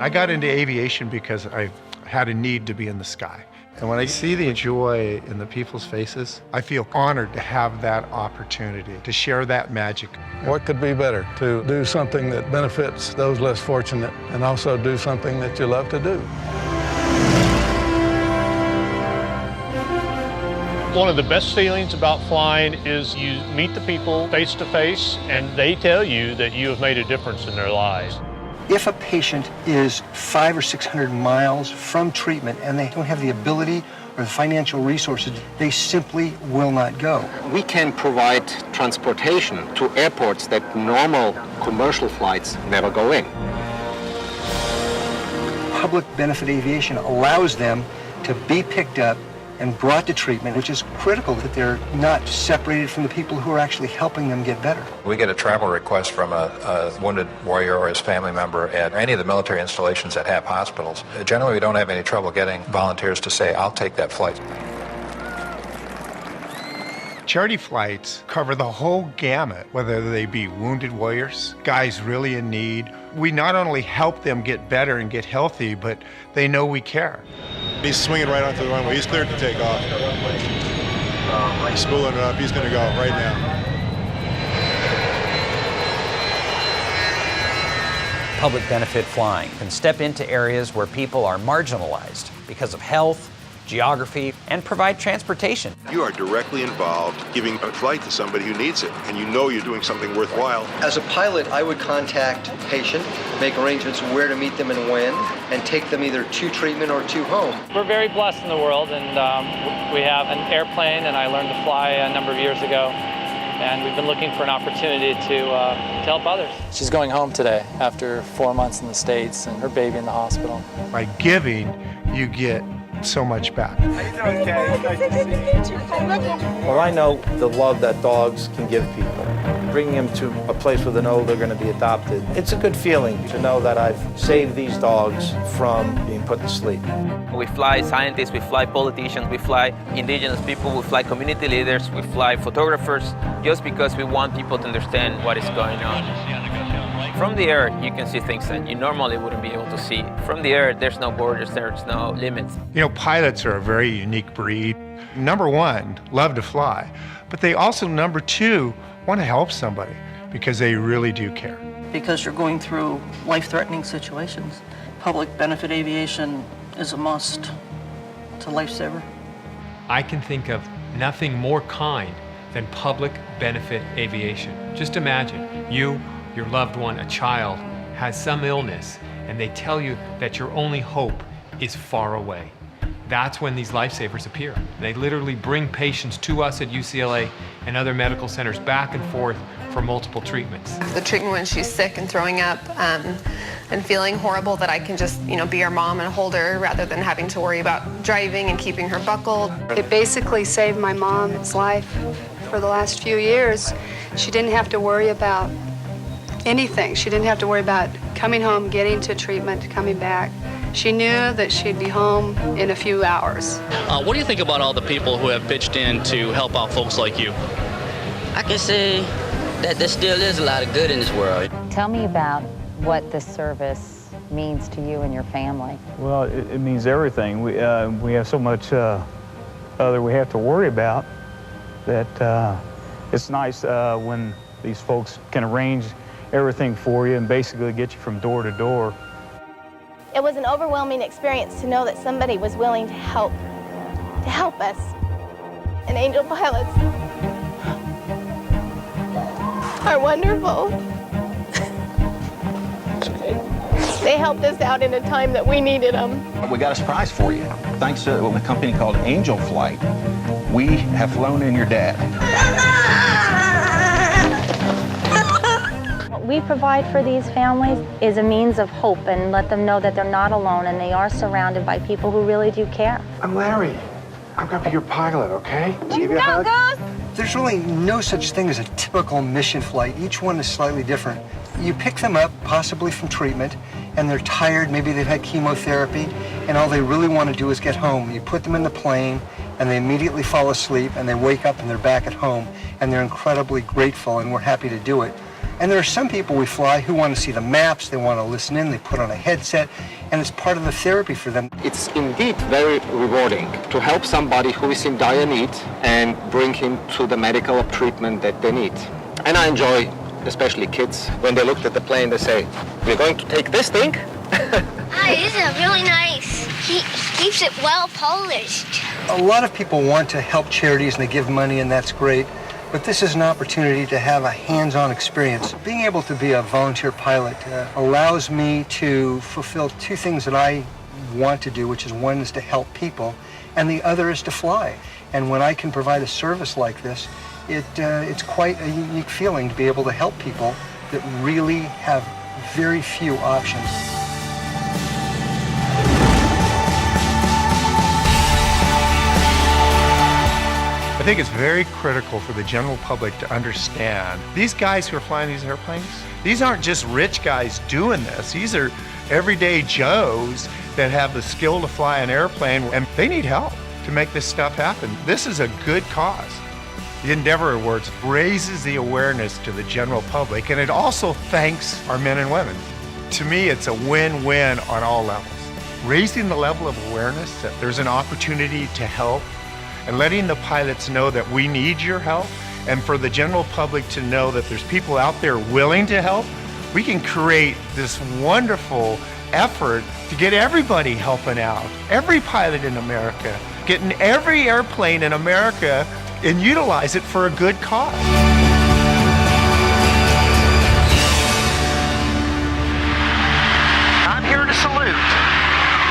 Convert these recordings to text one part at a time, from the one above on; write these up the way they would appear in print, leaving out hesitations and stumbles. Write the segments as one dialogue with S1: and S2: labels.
S1: I got into aviation because I had a need to be in the sky. And when I see the joy in the people's faces, I feel honored to have that opportunity to share that magic.
S2: What could be better to do something that benefits those less fortunate and also do something that you love to do?
S3: One of the best feelings about flying is you meet the people face to face and they tell you that you have made a difference in their lives.
S4: If a patient is 500 or 600 miles from treatment and they don't have the ability or the financial resources, they simply will not go.
S5: We can provide transportation to airports that normal commercial flights never go in.
S4: Public benefit aviation allows them to be picked up and brought to treatment, which is critical that they're not separated from the people who are actually helping them get better.
S6: We get a travel request from a wounded warrior or his family member at any of the military installations that have hospitals. Generally, we don't have any trouble getting volunteers to say, I'll take that flight.
S1: Charity flights cover the whole gamut, whether they be wounded warriors, guys really in need. We not only help them get better and get healthy, but they know we care.
S7: He's swinging right onto the runway. He's cleared to take off. He's spooling it up. He's going to go right now.
S8: Public benefit flying can step into areas where people are marginalized because of health, geography, and provide transportation.
S9: You are directly involved giving a flight to somebody who needs it, and you know you're doing something worthwhile.
S4: As a pilot, I would contact a patient, make arrangements where to meet them and when, and take them either to treatment or to home.
S10: We're very blessed in the world, and we have an airplane, and I learned to fly a number of years ago, and we've been looking for an opportunity to help others.
S11: She's going home today after 4 months in the States and her baby in the hospital.
S1: By giving, you get so much back.
S12: Well, I know the love that dogs can give people. Bringing them to a place where they know they're going to be adopted. It's a good feeling to know that I've saved these dogs from being put to sleep.
S13: We fly scientists, we fly politicians, we fly indigenous people, we fly community leaders, we fly photographers, just because we want people to understand what is going on. From the air, you can see things that you normally wouldn't be able to see. From the air, there's no borders, there's no limits.
S1: You know, pilots are a very unique breed. Number one, love to fly, but they also, number two, want to help somebody because they really do care.
S14: Because you're going through life-threatening situations. Public benefit aviation is a must. It's a lifesaver.
S15: I can think of nothing more kind than public benefit aviation. Just imagine, you, your loved one, a child, has some illness, and they tell you that your only hope is far away. That's when these lifesavers appear. They literally bring patients to us at UCLA and other medical centers back and forth for multiple treatments.
S16: The treatment when she's sick and throwing up and feeling horrible, that I can just, be her mom and hold her rather than having to worry about driving and keeping her buckled.
S17: It basically saved my mom's life for the last few years. She didn't have to worry about anything. She didn't have to worry about coming home, getting to treatment, coming back. She knew that she'd be home in a few hours.
S18: What do you think about all the people who have pitched in to help out folks like you?
S19: I can say that there still is a lot of good in this world.
S20: Tell me about what this service means to you and your family.
S6: Well, it means everything. We have so much other we have to worry about that it's nice when these folks can arrange everything for you and basically get you from door to door.
S3: It was an overwhelming experience to know that somebody was willing to help us. And Angel Pilots are wonderful. They helped us out in a time that we needed them.
S2: We got a surprise for you. Thanks to a company called Angel Flight, we have flown in your dad.
S20: What we provide for these families is a means of hope and let them know that they're not alone and they are surrounded by people who really do care.
S1: I'm Larry. I'm going to be your pilot, okay?
S3: You go, Ghost!
S4: There's really no such thing as a typical mission flight. Each one is slightly different. You pick them up, possibly from treatment, and they're tired, maybe they've had chemotherapy, and all they really want to do is get home. You put them in the plane, and they immediately fall asleep, and they wake up and they're back at home, and they're incredibly grateful, and we're happy to do it. And there are some people we fly who want to see the maps, they want to listen in, they put on a headset, and it's part of the therapy for them.
S5: It's indeed very rewarding to help somebody who is in dire need and bring him to the medical treatment that they need. And I enjoy, especially kids, when they looked at the plane, they say, "We're going to take this thing?"
S21: Hi, this is really nice. He keeps it well polished.
S4: A lot of people want to help charities and they give money, and that's great. But this is an opportunity to have a hands-on experience. Being able to be a volunteer pilot allows me to fulfill two things that I want to do, which is one is to help people, and the other is to fly. And when I can provide a service like this, it's quite a unique feeling to be able to help people that really have very few options.
S1: I think it's very critical for the general public to understand these guys who are flying these airplanes, these aren't just rich guys doing this. These are everyday Joes that have the skill to fly an airplane, and they need help to make this stuff happen. This is a good cause. The Endeavor Awards raises the awareness to the general public, and it also thanks our men and women. To me, it's a win-win on all levels. Raising the level of awareness that there's an opportunity to help, and letting the pilots know that we need your help, and for the general public to know that there's people out there willing to help, we can create this wonderful effort to get everybody helping out. Every pilot in America, getting every airplane in America and utilize it for a good cause.
S22: I'm here to salute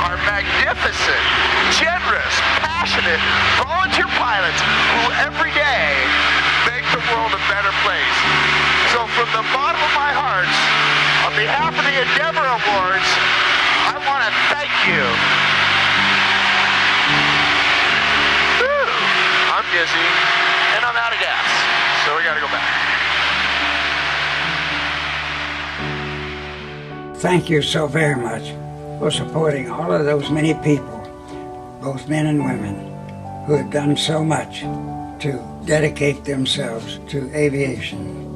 S22: our magnificent, generous, passionate volunteer pilots who every day make the world a better place. So from the bottom of my heart, on behalf of the Endeavor Awards, I want to thank you. Whew. I'm dizzy, and I'm out of gas, so we gotta go back.
S23: Thank you so very much for supporting all of those many people, both men and women, who have done so much to dedicate themselves to aviation.